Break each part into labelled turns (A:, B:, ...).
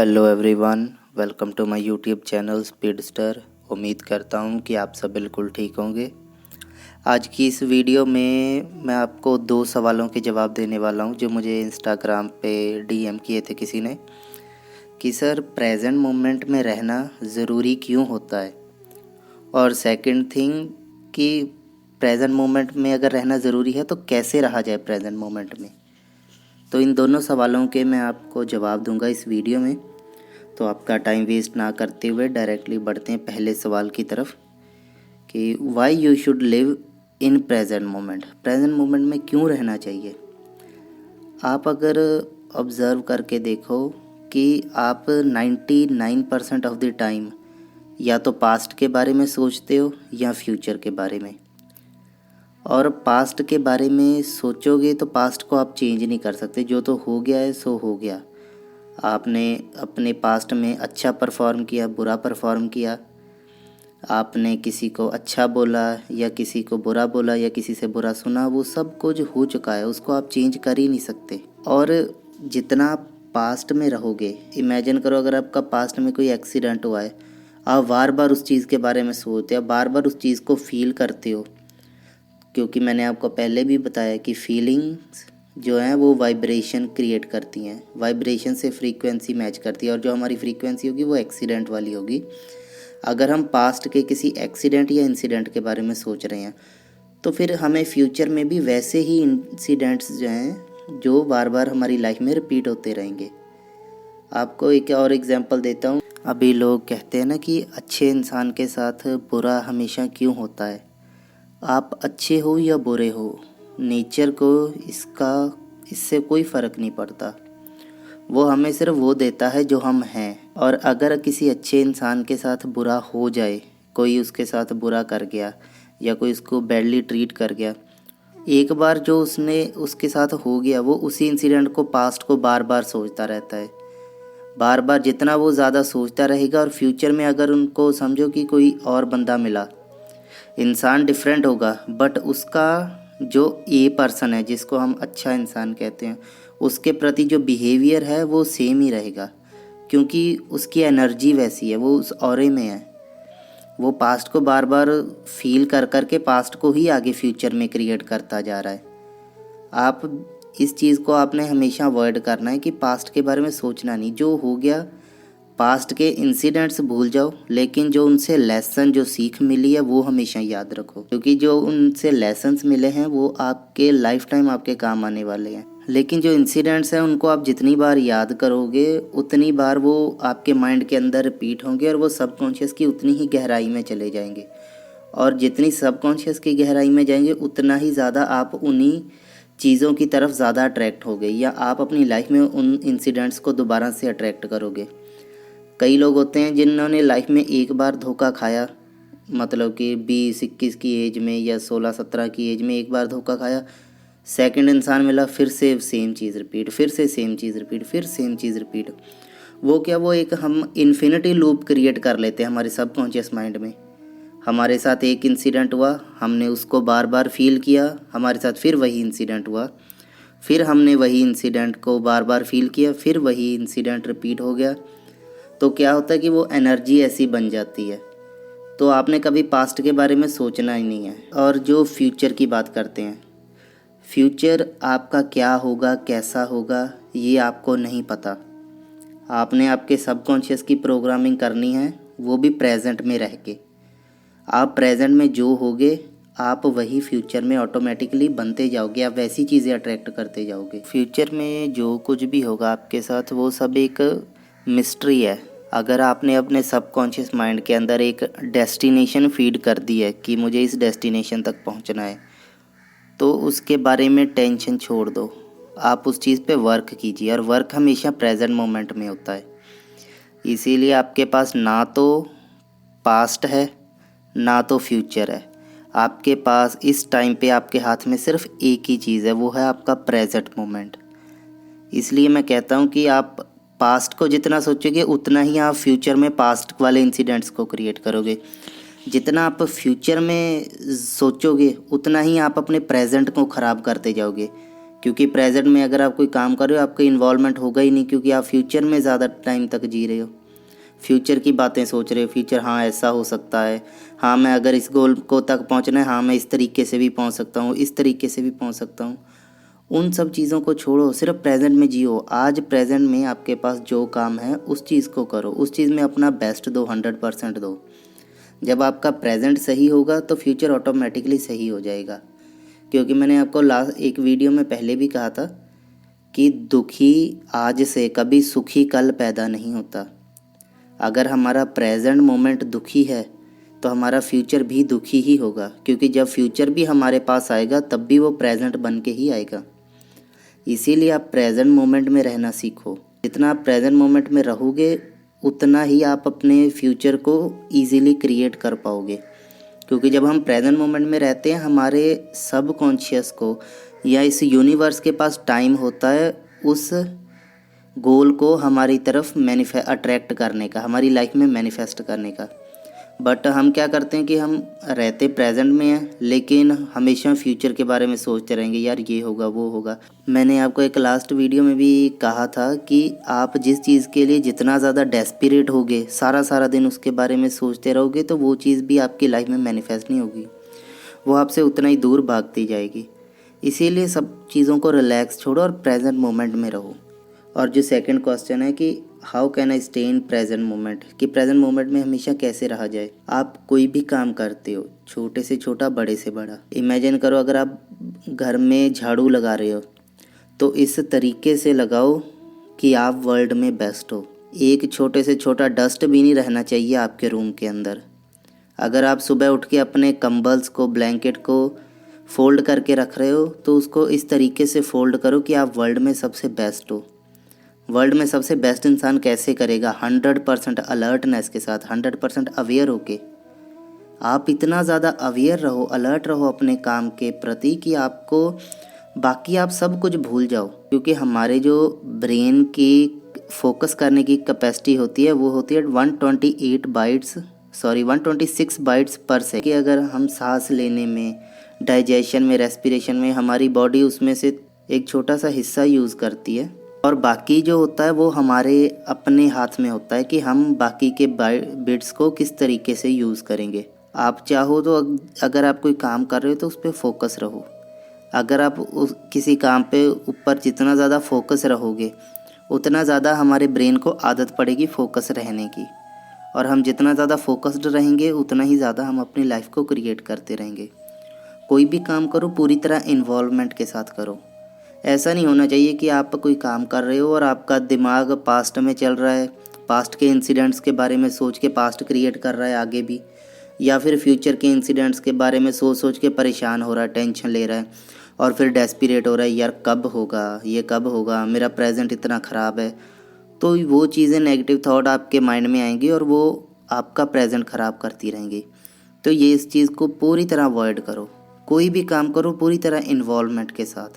A: Hello everyone, welcome to my YouTube channel Speedster. उम्मीद करता हूँ कि आप सब बिल्कुल ठीक होंगे। आज की इस वीडियो में मैं आपको 2 सवालों के जवाब देने वाला हूँ जो मुझे इंस्टाग्राम पे डीएम किए थे किसी ने कि सर प्रेजेंट मोमेंट में रहना ज़रूरी क्यों होता है, और सेकंड थिंग कि प्रेजेंट मोमेंट में अगर रहना ज़रूरी है तो कैसे रहा जाए प्रेजेंट मोमेंट में। तो इन दोनों सवालों के मैं आपको जवाब दूंगा इस वीडियो में। तो आपका टाइम वेस्ट ना करते हुए डायरेक्टली बढ़ते हैं पहले सवाल की तरफ कि why you should live in present moment. Present moment में क्यों रहना चाहिए। आप अगर ऑब्ज़र्व करके देखो कि आप 99% ऑफ द टाइम या तो पास्ट के बारे में सोचते हो या फ्यूचर के बारे में। और पास्ट के बारे में सोचोगे तो पास्ट को आप चेंज नहीं कर सकते, जो तो हो गया है सो हो गया। आपने अपने पास्ट में अच्छा परफॉर्म किया, बुरा परफॉर्म किया, आपने किसी को अच्छा बोला या किसी को बुरा बोला या किसी से बुरा सुना, वो सब कुछ हो चुका है, उसको आप चेंज कर ही नहीं सकते। और जितना आप पास्ट में रहोगे, इमेजिन करो अगर आपका पास्ट में कोई एक्सीडेंट हुआ है, आप बार बार उस चीज़ के बारे में सोचते हो, बार बार उस चीज़ को फील करते हो, क्योंकि मैंने आपको पहले भी बताया कि फीलिंग्स जो हैं वो वाइब्रेशन क्रिएट करती हैं, वाइब्रेशन से फ्रीक्वेंसी मैच करती है, और जो हमारी फ्रीक्वेंसी होगी वो एक्सीडेंट वाली होगी। अगर हम पास्ट के किसी एक्सीडेंट या इंसिडेंट के बारे में सोच रहे हैं तो फिर हमें फ्यूचर में भी वैसे ही इंसिडेंट्स जो हैं जो बार बार हमारी लाइफ में रिपीट होते रहेंगे। आपको एक और एग्जांपल देता हूँ। अभी लोग कहते हैं ना कि अच्छे इंसान के साथ बुरा हमेशा क्यों होता है। आप अच्छे हो या बुरे हो, नेचर को इससे कोई फ़र्क नहीं पड़ता। वो हमें सिर्फ वो देता है जो हम हैं। और अगर किसी अच्छे इंसान के साथ बुरा हो जाए, कोई उसके साथ बुरा कर गया या कोई उसको बैडली ट्रीट कर गया, एक बार जो उसने उसके साथ हो गया, वो उसी इंसिडेंट को, पास्ट को बार बार सोचता रहता है। बार बार जितना वो ज़्यादा सोचता रहेगा, और फ्यूचर में अगर उनको समझो कि कोई और बंदा मिला, इंसान डिफरेंट होगा बट उसका जो ए पर्सन है जिसको हम अच्छा इंसान कहते हैं, उसके प्रति जो बिहेवियर है वो सेम ही रहेगा, क्योंकि उसकी एनर्जी वैसी है, वो उस ऑरे में है। वो पास्ट को बार बार फील कर कर के पास्ट को ही आगे फ्यूचर में क्रिएट करता जा रहा है। आप इस चीज़ को आपने हमेशा अवॉइड करना है कि पास्ट के बारे में सोचना नहीं। जो हो गया, पास्ट के इंसिडेंट्स भूल जाओ, लेकिन जो उनसे लेसन, जो सीख मिली है वो हमेशा याद रखो, क्योंकि जो उनसे लेसन्स मिले हैं वो आपके लाइफ टाइम आपके काम आने वाले हैं। लेकिन जो इंसिडेंट्स हैं उनको आप जितनी बार याद करोगे उतनी बार वो आपके माइंड के अंदर रिपीट होंगे, और वो सबकॉन्शियस की उतनी ही गहराई में चले जाएंगे। और जितनी सबकॉन्शियस की गहराई में जाएंगे उतना ही ज़्यादा आप उन्हीं चीज़ों की तरफ ज़्यादा अट्रैक्ट होगे, या आप अपनी लाइफ में उन इंसिडेंट्स को दोबारा से अट्रैक्ट करोगे। कई लोग होते हैं जिन्होंने लाइफ में एक बार धोखा खाया, मतलब कि 20-21 की एज में या 16-17 की एज में एक बार धोखा खाया, सेकंड इंसान मिला, फिर से सेम चीज़ रिपीट, फिर से सेम चीज़ रिपीट, फिर सेम चीज़ रिपीट। वो क्या, वो एक हम इन्फिनिटी लूप क्रिएट कर लेते हैं हमारे सबकॉन्शियस माइंड में। हमारे साथ एक इंसिडेंट हुआ, हमने उसको बार बार फील किया, हमारे साथ फिर वही इंसिडेंट हुआ, फिर हमने वही इंसिडेंट को बार बार फील किया, फिर वही इंसिडेंट रिपीट हो गया। तो क्या होता है कि वो एनर्जी ऐसी बन जाती है। तो आपने कभी पास्ट के बारे में सोचना ही नहीं है। और जो फ्यूचर की बात करते हैं, फ्यूचर आपका क्या होगा, कैसा होगा, ये आपको नहीं पता। आपने आपके सबकॉन्शियस की प्रोग्रामिंग करनी है, वो भी प्रेजेंट में रह के। आप प्रेजेंट में जो होगे आप वही फ्यूचर में ऑटोमेटिकली बनते जाओगे, आप वैसी चीज़ें अट्रैक्ट करते जाओगे। फ्यूचर में जो कुछ भी होगा आपके साथ वो सब एक मिस्ट्री है। अगर आपने अपने सबकॉन्शियस माइंड के अंदर एक डेस्टिनेशन फीड कर दी है कि मुझे इस डेस्टिनेशन तक पहुंचना है, तो उसके बारे में टेंशन छोड़ दो, आप उस चीज़ पे वर्क कीजिए। और वर्क हमेशा प्रेजेंट मोमेंट में होता है। इसीलिए आपके पास ना तो पास्ट है ना तो फ्यूचर है। आपके पास इस टाइम पे आपके हाथ में सिर्फ एक ही चीज़ है, वो है आपका प्रेजेंट मोमेंट। इसलिए मैं कहता हूँ कि आप पास्ट को जितना सोचोगे उतना ही आप फ्यूचर में पास्ट वाले इंसिडेंट्स को क्रिएट करोगे। जितना आप फ्यूचर में सोचोगे उतना ही आप अपने प्रेजेंट को ख़राब करते जाओगे, क्योंकि प्रेजेंट में अगर आप कोई काम कर रहे हो आपका इन्वॉल्वमेंट होगा ही नहीं, क्योंकि आप फ्यूचर में ज़्यादा टाइम तक जी रहे हो, फ्यूचर की बातें सोच रहे हो। फ्यूचर, हाँ ऐसा हो सकता है, हाँ मैं अगर इस गोल को तक पहुंचना है, हाँ मैं इस तरीके से भी पहुंच सकता हूँ, इस तरीके से भी पहुंच सकता हूँ। उन सब चीज़ों को छोड़ो, सिर्फ प्रेजेंट में जियो। आज प्रेजेंट में आपके पास जो काम है उस चीज़ को करो, उस चीज़ में अपना बेस्ट दो, 100% दो। जब आपका प्रेजेंट सही होगा तो फ्यूचर ऑटोमेटिकली सही हो जाएगा। क्योंकि मैंने आपको लास्ट एक वीडियो में पहले भी कहा था कि दुखी आज से कभी सुखी कल पैदा नहीं होता। अगर हमारा प्रेजेंट मोमेंट दुखी है तो हमारा फ्यूचर भी दुखी ही होगा, क्योंकि जब फ्यूचर भी हमारे पास आएगा तब भी वो प्रेजेंट बन के ही आएगा। इसीलिए आप प्रेजेंट मोमेंट में रहना सीखो। जितना आप प्रेजेंट मोमेंट में रहोगे उतना ही आप अपने फ्यूचर को ईज़िली क्रिएट कर पाओगे। क्योंकि जब हम प्रेजेंट मोमेंट में रहते हैं, हमारे सब कॉन्शियस को या इस यूनिवर्स के पास टाइम होता है उस गोल को हमारी तरफ अट्रैक्ट करने का, हमारी लाइफ में मैनिफेस्ट करने का। बट हम क्या करते हैं कि हम रहते प्रेजेंट में हैं, लेकिन हमेशा फ्यूचर के बारे में सोचते रहेंगे, यार ये होगा वो होगा। मैंने आपको एक लास्ट वीडियो में भी कहा था कि आप जिस चीज़ के लिए जितना ज़्यादा डेस्परेट होगे, सारा सारा दिन उसके बारे में सोचते रहोगे, तो वो चीज़ भी आपकी लाइफ में मैनिफेस्ट नहीं होगी, वो आपसे उतना ही दूर भागती जाएगी। इसीलिए सब चीज़ों को रिलैक्स छोड़ो और प्रेजेंट मोमेंट में रहो। और जो सेकंड क्वेश्चन है कि how can I stay in present moment, कि प्रेजेंट मोमेंट में हमेशा कैसे रहा जाए। आप कोई भी काम करते हो, छोटे से छोटा बड़े से बड़ा, इमेजिन करो अगर आप घर में झाड़ू लगा रहे हो तो इस तरीके से लगाओ कि आप वर्ल्ड में बेस्ट हो। एक छोटे से छोटा डस्ट भी नहीं रहना चाहिए आपके रूम के अंदर। अगर आप सुबह उठ के अपने कंबल्स को, ब्लैंकेट को फोल्ड करके रख रहे हो तो उसको इस तरीके से फोल्ड करो कि आप वर्ल्ड में सबसे बेस्ट हो। वर्ल्ड में सबसे बेस्ट इंसान कैसे करेगा? 100% अलर्टनेस के साथ, 100% अवेयर होके। आप इतना ज़्यादा अवेयर रहो, अलर्ट रहो अपने काम के प्रति कि आपको बाकी आप सब कुछ भूल जाओ। क्योंकि हमारे जो ब्रेन की फोकस करने की कैपेसिटी होती है वो होती है 126 बाइट्स पर सेकंड। कि अगर हम सांस लेने में, डाइजेशन में, रेस्पिरेशन में, हमारी बॉडी उसमें से एक छोटा सा हिस्सा यूज़ करती है, और बाकी जो होता है वो हमारे अपने हाथ में होता है कि हम बाकी के बिट्स को किस तरीके से यूज़ करेंगे। आप चाहो तो अगर आप कोई काम कर रहे हो तो उस पर फोकस रहो। अगर आप किसी काम पे ऊपर जितना ज़्यादा फोकस रहोगे उतना ज़्यादा हमारे ब्रेन को आदत पड़ेगी फोकस रहने की, और हम जितना ज़्यादा फोकस्ड रहेंगे उतना ही ज़्यादा हम अपनी लाइफ को क्रिएट करते रहेंगे। कोई भी काम करो पूरी तरह इन्वॉल्वमेंट के साथ करो। ऐसा नहीं होना चाहिए कि आप कोई काम कर रहे हो और आपका दिमाग पास्ट में चल रहा है, पास्ट के इंसिडेंट्स के बारे में सोच के पास्ट क्रिएट कर रहा है आगे भी, या फिर फ्यूचर के इंसिडेंट्स के बारे में सोच के परेशान हो रहा है, टेंशन ले रहा है, और फिर डेस्परेट हो रहा है, यार कब होगा, ये कब होगा, मेरा प्रेजेंट इतना ख़राब है। तो वो चीज़ें, नेगेटिव थॉट आपके माइंड में आएंगी और वो आपका प्रेजेंट ख़राब करती रहेंगी। तो ये इस चीज़ को पूरी तरह अवॉइड करो। कोई भी काम करो पूरी तरह इन्वॉल्वमेंट के साथ,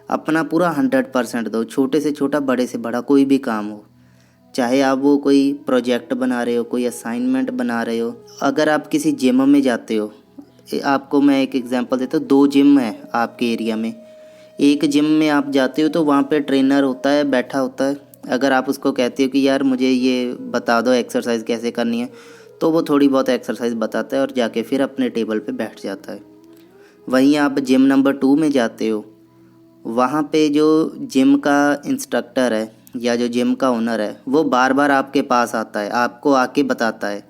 A: अपना पूरा 100% दो। छोटे से छोटा, बड़े से बड़ा कोई भी काम हो, चाहे आप वो कोई प्रोजेक्ट बना रहे हो, कोई असाइनमेंट बना रहे हो। अगर आप किसी जिम में जाते हो, आपको मैं एक एग्जांपल देता हूँ, 2 जिम है आपके एरिया में। एक जिम में आप जाते हो तो वहाँ पे ट्रेनर होता है, बैठा होता है। अगर आप उसको कहते हो कि यार मुझे ये बता दो एक्सरसाइज कैसे करनी है, तो वो थोड़ी बहुत एक्सरसाइज बताता है और जाके फिर अपने टेबल पे बैठ जाता है। वहीं आप जिम नंबर 2 में जाते हो, वहाँ पे जो जिम का इंस्ट्रक्टर है या जो जिम का ओनर है वो बार बार आपके पास आता है, आपको आके बताता है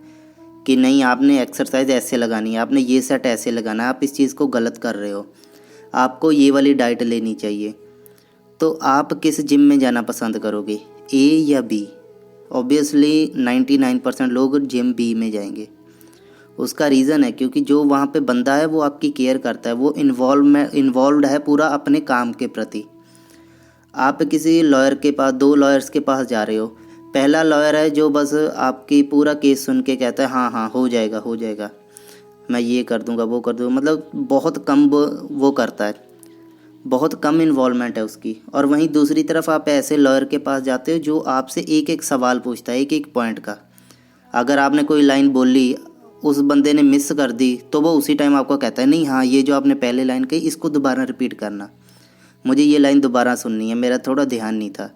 A: कि नहीं आपने एक्सरसाइज ऐसे लगानी है, आपने ये सेट ऐसे लगाना है, आप इस चीज़ को गलत कर रहे हो, आपको ये वाली डाइट लेनी चाहिए। तो आप किस जिम में जाना पसंद करोगे, ए या बी? ऑब्वियसली 99% लोग जिम बी में जाएंगे। उसका रीज़न है क्योंकि जो वहाँ पे बंदा है वो आपकी केयर करता है, वो इन्वॉल्व्ड है पूरा अपने काम के प्रति। आप किसी लॉयर के पास, 2 लॉयर्स के पास जा रहे हो, पहला लॉयर है जो बस आपकी पूरा केस सुन के कहता है हाँ हाँ हो जाएगा, मैं ये कर दूंगा वो कर दूंगा, मतलब बहुत कम वो करता है, बहुत कम इन्वॉल्वमेंट है उसकी। और वहीं दूसरी तरफ आप ऐसे लॉयर के पास जाते हो जो आपसे एक एक सवाल पूछता है, एक एक पॉइंट का। अगर आपने कोई लाइन बोली, उस बंदे ने मिस कर दी, तो वो उसी टाइम आपको कहता है नहीं हाँ ये जो आपने पहले लाइन कही इसको दोबारा रिपीट करना। मुझे ये लाइन दोबारा सुननी है, मेरा थोड़ा ध्यान नहीं था।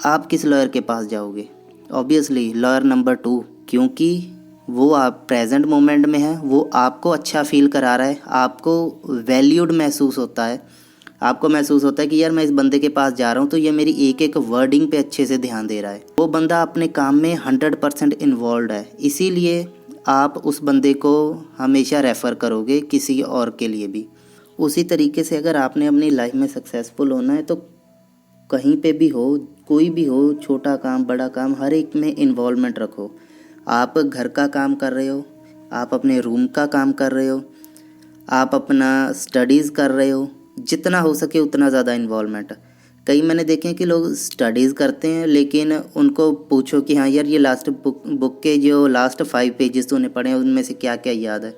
A: आप किस लॉयर के पास जाओगे? ऑब्वियसली लॉयर नंबर 2, क्योंकि वो आप प्रेजेंट मोमेंट में है, वो आपको अच्छा फील करा रहा है, आपको वैल्यूड महसूस होता है, आपको महसूस होता है कि यार मैं इस बंदे के पास जा रहा हूँ तो ये मेरी एक एक वर्डिंग पे अच्छे से ध्यान दे रहा है। वो बंदा अपने काम में 100% इन्वॉल्व है, इसीलिए आप उस बंदे को हमेशा रेफ़र करोगे किसी और के लिए भी। उसी तरीके से अगर आपने अपनी लाइफ में सक्सेसफुल होना है तो कहीं पे भी हो, कोई भी हो, छोटा काम बड़ा काम, हर एक में इन्वॉल्वमेंट रखो। आप घर का काम कर रहे हो, आप अपने रूम का काम कर रहे हो, आप अपना स्टडीज़ कर रहे हो, जितना हो सके उतना ज़्यादा इन्वॉल्वमेंट। कई मैंने देखे हैं कि लोग स्टडीज़ करते हैं लेकिन उनको पूछो कि हाँ यार ये लास्ट बुक के जो लास्ट 5 पेजेस तूने पढ़े हैं उनमें से क्या क्या याद है,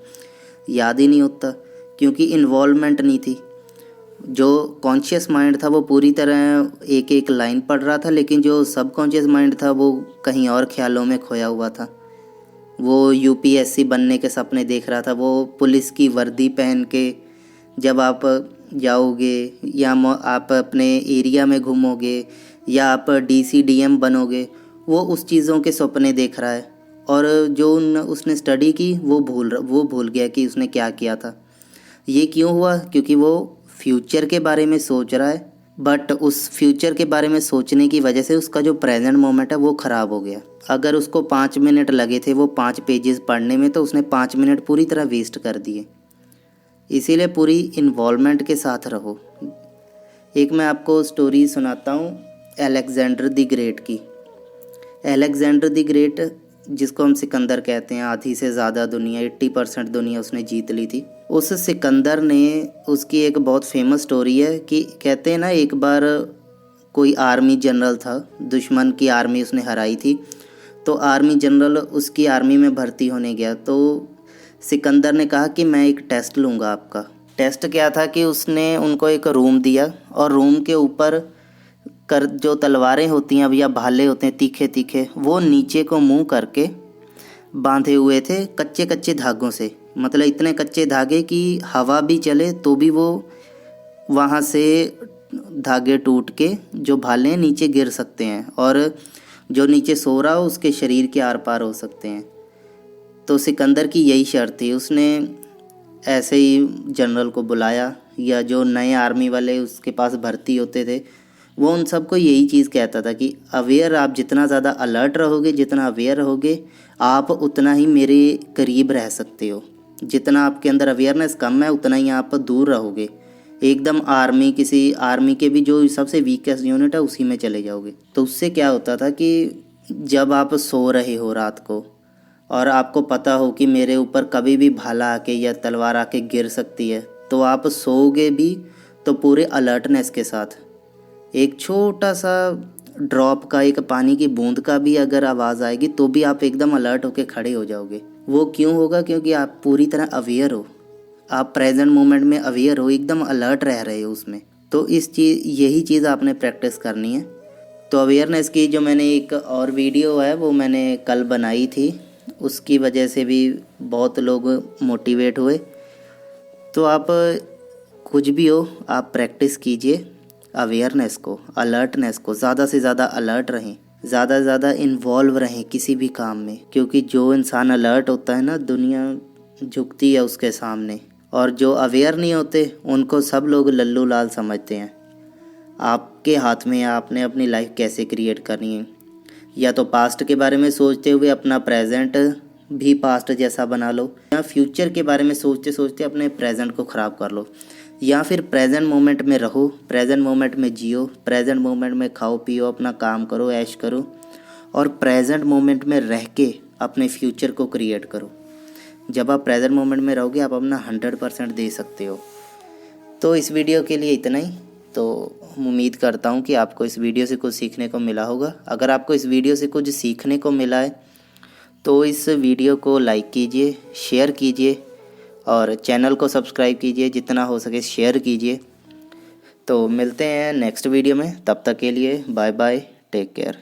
A: याद ही नहीं होता, क्योंकि इन्वॉल्वमेंट नहीं थी। जो कॉन्शियस माइंड था वो पूरी तरह एक एक लाइन पढ़ रहा था, लेकिन जो सब कॉन्शियस माइंड था वो कहीं और ख्यालों में खोया हुआ था। वो यूपीएससी बनने के सपने देख रहा था, वो पुलिस की वर्दी पहन के जब आप जाओगे या आप अपने एरिया में घूमोगे या आप डीसी डीएम बनोगे, वो उस चीज़ों के सपने देख रहा है। और जो उसने स्टडी की वो भूल गया कि उसने क्या किया था। ये क्यों हुआ? क्योंकि वो फ्यूचर के बारे में सोच रहा है, बट उस फ्यूचर के बारे में सोचने की वजह से उसका जो प्रेजेंट मोमेंट है वो ख़राब हो गया। अगर उसको 5 मिनट लगे थे वो 5 पेजेस पढ़ने में, तो उसने 5 मिनट पूरी तरह वेस्ट कर दिए। इसीलिए पूरी इन्वॉल्वमेंट के साथ रहो। एक मैं आपको स्टोरी सुनाता हूँ अलेक्जेंडर द ग्रेट की। अलेक्जेंडर द ग्रेट, जिसको हम सिकंदर कहते हैं, आधी से ज़्यादा दुनिया 80% दुनिया उसने जीत ली थी। उस सिकंदर ने, उसकी एक बहुत फेमस स्टोरी है कि कहते हैं ना, एक बार कोई आर्मी जनरल था, दुश्मन की आर्मी उसने हराई थी, तो आर्मी जनरल उसकी आर्मी में भर्ती होने गया। तो सिकंदर ने कहा कि मैं एक टेस्ट लूँगा आपका। टेस्ट क्या था कि उसने उनको एक रूम दिया और रूम के ऊपर जो तलवारें होती हैं अब या भाले होते हैं तीखे तीखे, वो नीचे को मुंह करके बांधे हुए थे कच्चे कच्चे धागों से। मतलब इतने कच्चे धागे कि हवा भी चले तो भी वो वहाँ से धागे टूट के जो भाले हैं नीचे गिर सकते हैं, और जो नीचे सो रहा हो उसके शरीर के आर पार हो सकते हैं। तो सिकंदर की यही शर्त थी। उसने ऐसे ही जनरल को बुलाया, या जो नए आर्मी वाले उसके पास भर्ती होते थे, वो उन सबको यही चीज़ कहता था कि अवेयर, आप जितना ज़्यादा अलर्ट रहोगे, जितना अवेयर रहोगे, आप उतना ही मेरे करीब रह सकते हो। जितना आपके अंदर अवेयरनेस कम है उतना ही आप दूर रहोगे, एकदम आर्मी, किसी आर्मी के भी जो सबसे वीकेस्ट यूनिट है उसी में चले जाओगे। तो उससे क्या होता था कि जब आप सो रहे हो रात को और आपको पता हो कि मेरे ऊपर कभी भी भाला आके या तलवार आके गिर सकती है, तो आप सोओगे भी तो पूरे अलर्टनेस के साथ। एक छोटा सा ड्रॉप का, एक पानी की बूंद का भी अगर आवाज़ आएगी तो भी आप एकदम अलर्ट होकर खड़े हो जाओगे। वो क्यों होगा? क्योंकि आप पूरी तरह अवेयर हो, आप प्रेजेंट मोमेंट में अवेयर हो, एकदम अलर्ट रह रहे हो उसमें। तो यही चीज़ आपने प्रैक्टिस करनी है। तो अवेयरनेस की जो मैंने एक और वीडियो है वो मैंने कल बनाई थी, उसकी वजह से भी बहुत लोग मोटिवेट हुए। तो आप कुछ भी हो, आप प्रैक्टिस कीजिए अवेयरनेस को, अलर्टनेस को, ज़्यादा से ज़्यादा अलर्ट रहें, ज़्यादा से ज़्यादा इन्वॉल्व रहें किसी भी काम में, क्योंकि जो इंसान अलर्ट होता है ना, दुनिया झुकती है उसके सामने, और जो अवेयर नहीं होते उनको सब लोग लल्लू लाल समझते हैं। आपके हाथ में है आपने अपनी लाइफ कैसे क्रिएट करनी है। या तो पास्ट के बारे में सोचते हुए अपना प्रेजेंट भी पास्ट जैसा बना लो, या फ्यूचर के बारे में सोचते सोचते अपने प्रेजेंट को ख़राब कर लो, या फिर प्रेजेंट मोमेंट में रहो, प्रेजेंट मोमेंट में जियो, प्रेजेंट मोमेंट में खाओ पियो, अपना काम करो, ऐश करो, और प्रेजेंट मोमेंट में रह के अपने फ्यूचर को क्रिएट करो। जब आप प्रेजेंट मोमेंट में रहोगे आप अपना 100% दे सकते हो। तो इस वीडियो के लिए इतना ही। तो उम्मीद करता हूँ कि आपको इस वीडियो से कुछ सीखने को मिला होगा। अगर आपको इस वीडियो से कुछ सीखने को मिला है तो इस वीडियो को लाइक कीजिए, शेयर कीजिए और चैनल को सब्सक्राइब कीजिए, जितना हो सके शेयर कीजिए। तो मिलते हैं नेक्स्ट वीडियो में, तब तक के लिए बाय बाय, टेक केयर।